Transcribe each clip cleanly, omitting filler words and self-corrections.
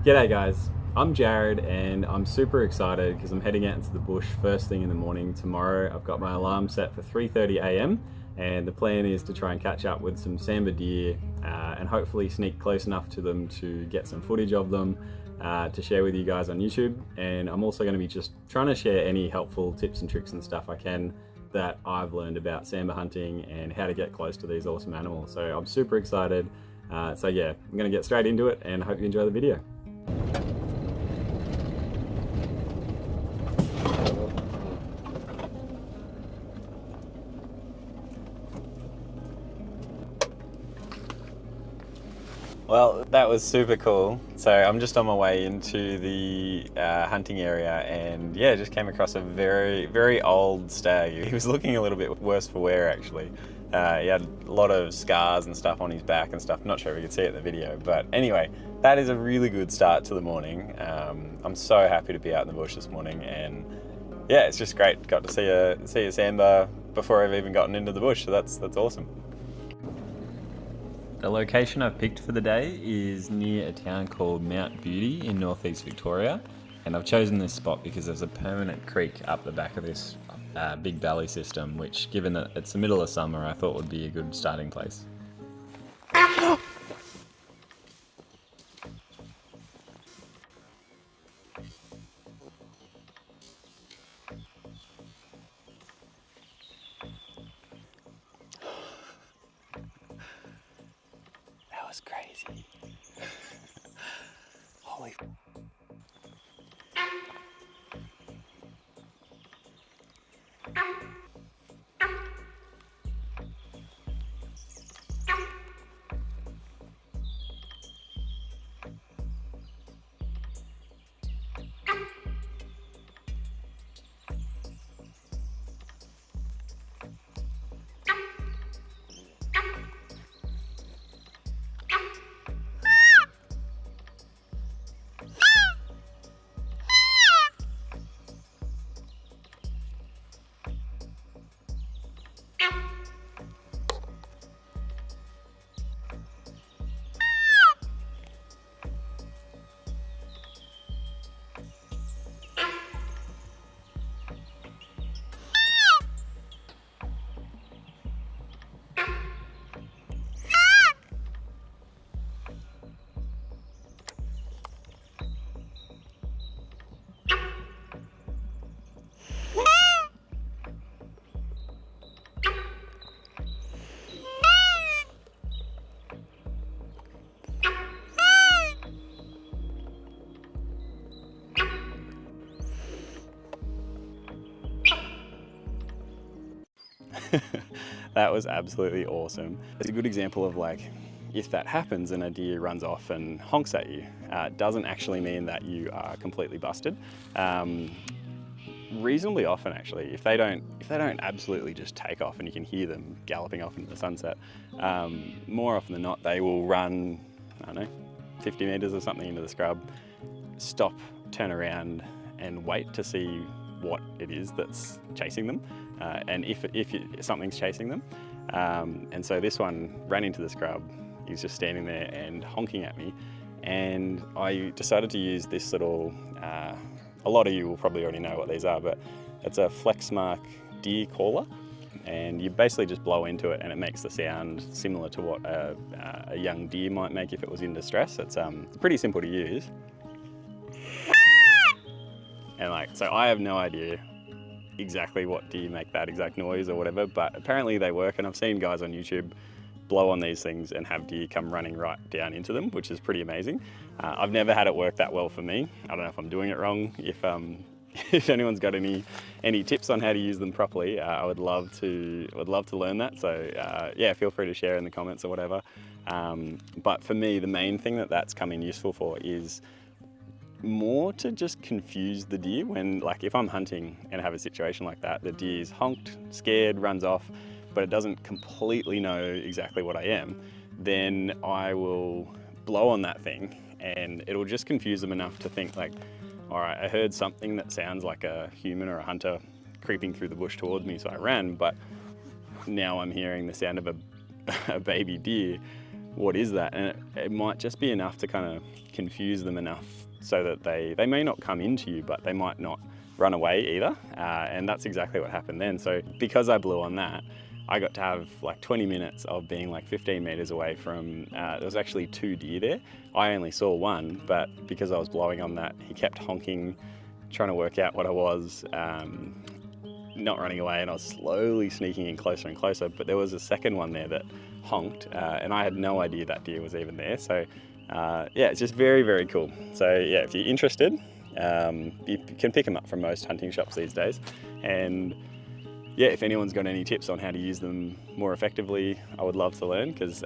G'day guys, I'm Jared and I'm super excited because I'm heading out into the bush first thing in the morning tomorrow. I've got my alarm set for 3:30 a.m. and the plan is to try and catch up with some sambar deer and hopefully sneak close enough to them to get some footage of them to share with you guys on YouTube. And I'm also going to be just trying to share any helpful tips and tricks and stuff I can that I've learned about sambar hunting and how to get close to these awesome animals. So I'm super excited. So yeah, I'm going to get straight into it and I hope you enjoy the video. Well, that was super cool. So I'm just on my way into the hunting area and yeah, just came across a very, very old stag. He was looking a little bit worse for wear actually. He had a lot of scars and stuff on his back and stuff. Not sure if you can see it in the video, but anyway, that is a really good start to the morning. I'm so happy to be out in the bush this morning and yeah, it's just great. Got to see a sambar before I've even gotten into the bush, so that's awesome. The location I've picked for the day is near a town called Mount Beauty in northeast Victoria, and I've chosen this spot because there's a permanent creek up the back of this big valley system, which, given that it's the middle of summer, I thought would be a good starting place. That was crazy. Holy. That was absolutely awesome. It's a good example of like, if that happens and a deer runs off and honks at you, it doesn't actually mean that you are completely busted. Reasonably often actually, if they don't absolutely just take off and you can hear them galloping off into the sunset, more often than not they will run, I don't know, 50 meters or something into the scrub, stop, turn around and wait to see what it is that's chasing them, and if something's chasing them. And so this one ran into the scrub. He's just standing there and honking at me, and I decided to use this little, a lot of you will probably already know what these are, but it's a Flexmark deer caller, and you basically just blow into it and it makes the sound similar to what a young deer might make if it was in distress. It's pretty simple to use. And like, so I have no idea exactly what deer make that exact noise or whatever, but apparently they work, and I've seen guys on YouTube blow on these things and have deer come running right down into them, which is pretty amazing. I've never had it work that well for me. I don't know if I'm doing it wrong. If anyone's got any tips on how to use them properly, I would love to learn that. So yeah, feel free to share in the comments or whatever. But for me, the main thing that's come in useful for is more to just confuse the deer. When, like, if I'm hunting and have a situation like that, the deer's honked, scared, runs off, but it doesn't completely know exactly what I am, then I will blow on that thing and it'll just confuse them enough to think like, all right, I heard something that sounds like a human or a hunter creeping through the bush towards me, so I ran, but now I'm hearing the sound of a baby deer. what is that? And it might just be enough to kind of confuse them enough so that they may not come into you, but they might not run away either. And that's exactly what happened then. So because I blew on that, I got to have like 20 minutes of being like 15 meters away from, there was actually 2 deer there. I only saw one, but because I was blowing on that, he kept honking, trying to work out what I was, not running away, and I was slowly sneaking in closer and closer. But there was a second one there that honked, and I had no idea that deer was even there. So yeah, it's just very, very cool. So yeah, if you're interested, you can pick them up from most hunting shops these days. And yeah, if anyone's got any tips on how to use them more effectively, I would love to learn, because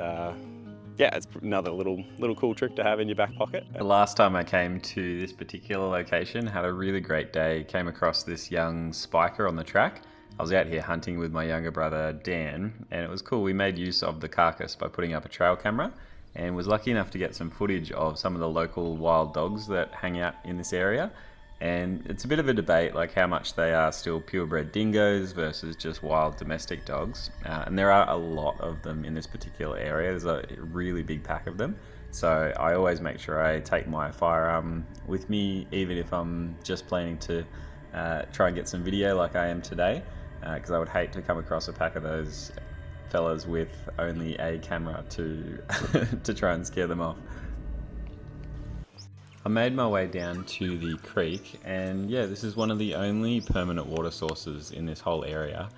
yeah, it's another little cool trick to have in your back pocket. The last time I came to this particular location, had a really great day, came across this young spiker on the track. I was out here hunting with my younger brother Dan, and it was cool. We made use of the carcass by putting up a trail camera, and was lucky enough to get some footage of some of the local wild dogs that hang out in this area. And it's a bit of a debate, like how much they are still purebred dingoes versus just wild domestic dogs. And there are a lot of them in this particular area. There's a really big pack of them. So I always make sure I take my firearm with me, even if I'm just planning to try and get some video like I am today, because I would hate to come across a pack of those fellas with only a camera to to try and scare them off. I made my way down to the creek, and yeah, this is one of the only permanent water sources in this whole area.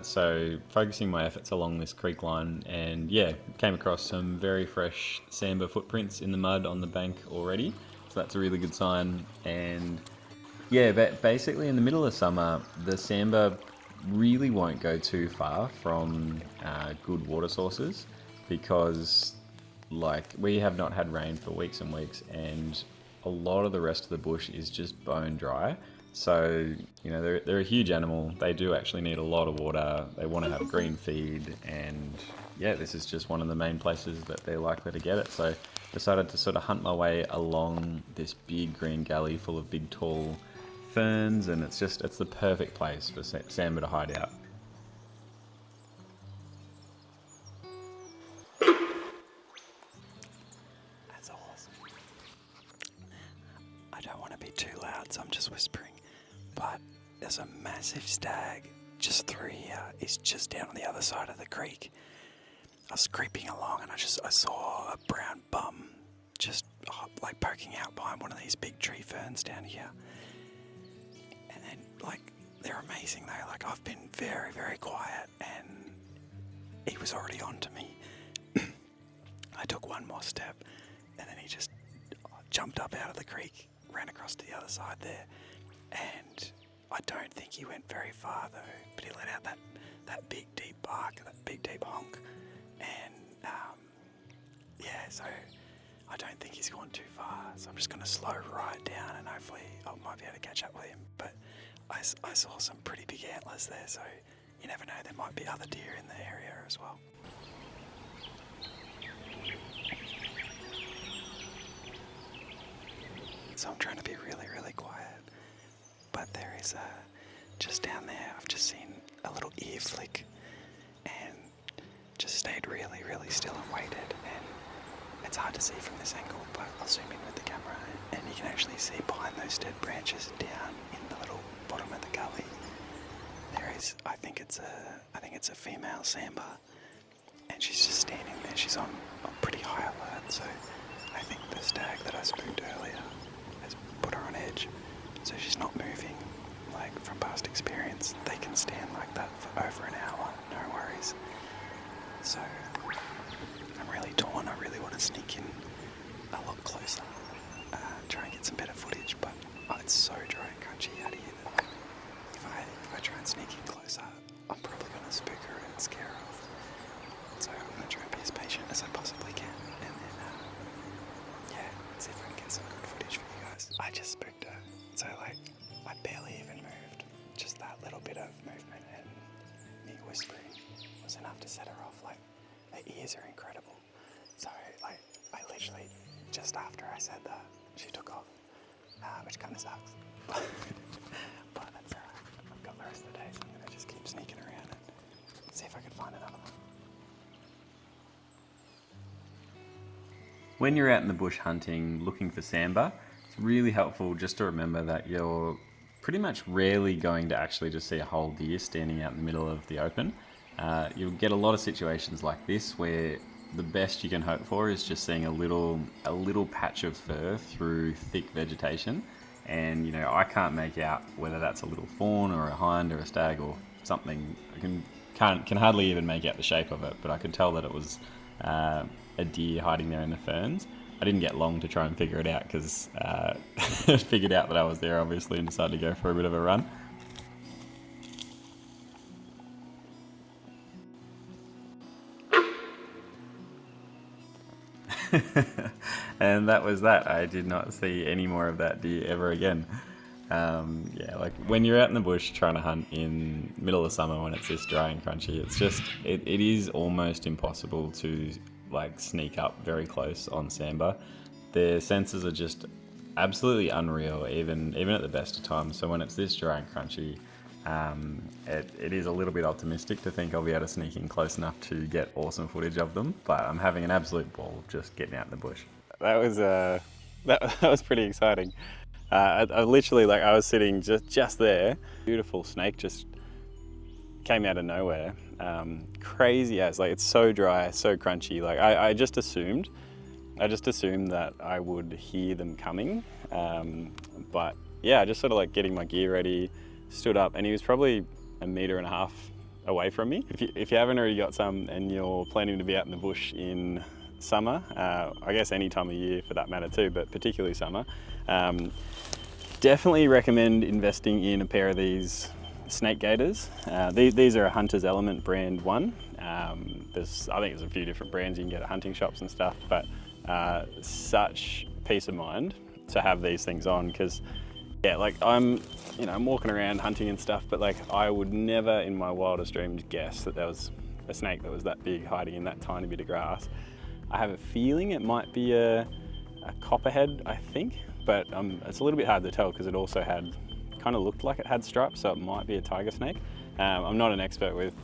So focusing my efforts along this creek line, and yeah, came across some very fresh sambar footprints in the mud on the bank already. So that's a really good sign. And yeah, but basically in the middle of summer, the sambar really won't go too far from good water sources, because like we have not had rain for weeks and weeks, and a lot of the rest of the bush is just bone dry. So you know, they're a huge animal. They do actually need a lot of water. They want to have green feed, and yeah, this is just one of the main places that they're likely to get it. So decided to sort of hunt my way along this big green gully full of big tall ferns, and it's the perfect place for sambar to hide out. That's awesome. I don't want to be too loud, so I'm just whispering. But there's a massive stag just through here. He's just down on the other side of the creek. I was creeping along and I saw a brown bum just like poking out behind one of these big tree ferns down here. And then like, they're amazing though. Like, I've been very, very quiet and he was already on to me. I took one more step and then he just jumped up out of the creek, ran across to the other side there, and I don't think he went very far though, but he let out that big deep bark, that big deep honk, and yeah, so I don't think he's gone too far, so I'm just going to slow right down and hopefully I might be able to catch up with him. But I saw some pretty big antlers there, so you never know, there might be other deer in the area as well. So I'm trying to be really, really quiet, but there is just down there, I've just seen a little ear flick and just stayed really, really still and waited, and it's hard to see from this angle, but I'll zoom in with the camera and you can actually see behind those dead branches down in the little bottom of the gully, there is, I think it's a female sambar, and she's just standing there. She's on pretty high alert, so I think the stag that I spooked earlier has put her on edge, so she's not moving. Like, from past experience, they can stand like that for over an hour, no worries. So I'm really torn. I really want to sneak in a lot closer, try and get some better footage, but it's so dry and crunchy out here that if I try and sneak in closer, I'm probably going to spook her and scare her off. So I'm going to try and be as patient as I possibly can, and then yeah, see if I can get some good footage for you guys. I just spooked her, so like, I barely even moved. Just that little bit of movement and me whispering was enough to set her off. Like, her ears are incredible. So like, I literally, just after I said that, she took off, which kind of sucks. But that's alright. I've got the rest of the day, so I'm going to just keep sneaking around and see if I can find another one. When you're out in the bush hunting, looking for sambar, it's really helpful just to remember that you're pretty much rarely going to actually just see a whole deer standing out in the middle of the open. You'll get a lot of situations like this where the best you can hope for is just seeing a little patch of fur through thick vegetation, and I can't make out whether that's a little fawn or a hind or a stag or something. I can hardly even make out the shape of it, but I could tell that it was a deer hiding there in the ferns. I didn't get long to try and figure it out because I figured out that I was there obviously and decided to go for a bit of a run. And that was that. I did not see any more of that deer ever again. Yeah, like when you're out in the bush trying to hunt in middle of summer when it's this dry and crunchy, it is almost impossible to like sneak up very close on sambar. Their senses are just absolutely unreal, even at the best of times. So when it's this dry and crunchy, it is a little bit optimistic to think I'll be able to sneak in close enough to get awesome footage of them, but I'm having an absolute ball just getting out in the bush. That was that was pretty exciting. I literally, like, I was sitting just there. Beautiful snake just came out of nowhere. Crazy as, like, it's so dry, so crunchy. Like I just assumed that I would hear them coming. But yeah, just sort of like getting my gear ready, stood up, and he was probably 1.5 meters away from me. If you haven't already got some and you're planning to be out in the bush in summer, I guess any time of year for that matter too, but particularly summer, definitely recommend investing in a pair of these snake gaiters. These are a Hunter's Element brand one. I think there's a few different brands you can get at hunting shops and stuff, but such peace of mind to have these things on, because yeah, like I'm walking around hunting and stuff, but like I would never in my wildest dreams guess that there was a snake that was that big hiding in that tiny bit of grass. I have a feeling it might be a copperhead, I think, but it's a little bit hard to tell because it also kind of looked like it had stripes, so it might be a tiger snake. I'm not an expert with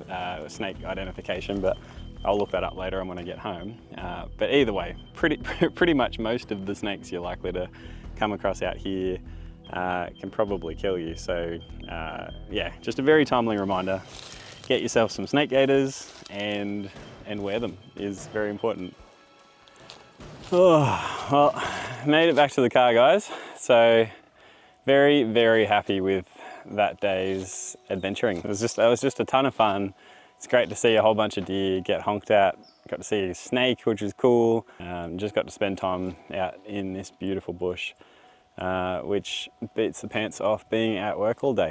snake identification, but I'll look that up later when I get home. But either way, pretty much most of the snakes you're likely to come across out here can probably kill you. So yeah, just a very timely reminder. Get yourself some snake gaiters and wear them is very important. Oh, well, made it back to the car, guys. So very, very happy with that day's adventuring. It was just a ton of fun. It's great to see a whole bunch of deer get honked at. Got to see a snake, which was cool. Just got to spend time out in this beautiful bush, which beats the pants off being at work all day.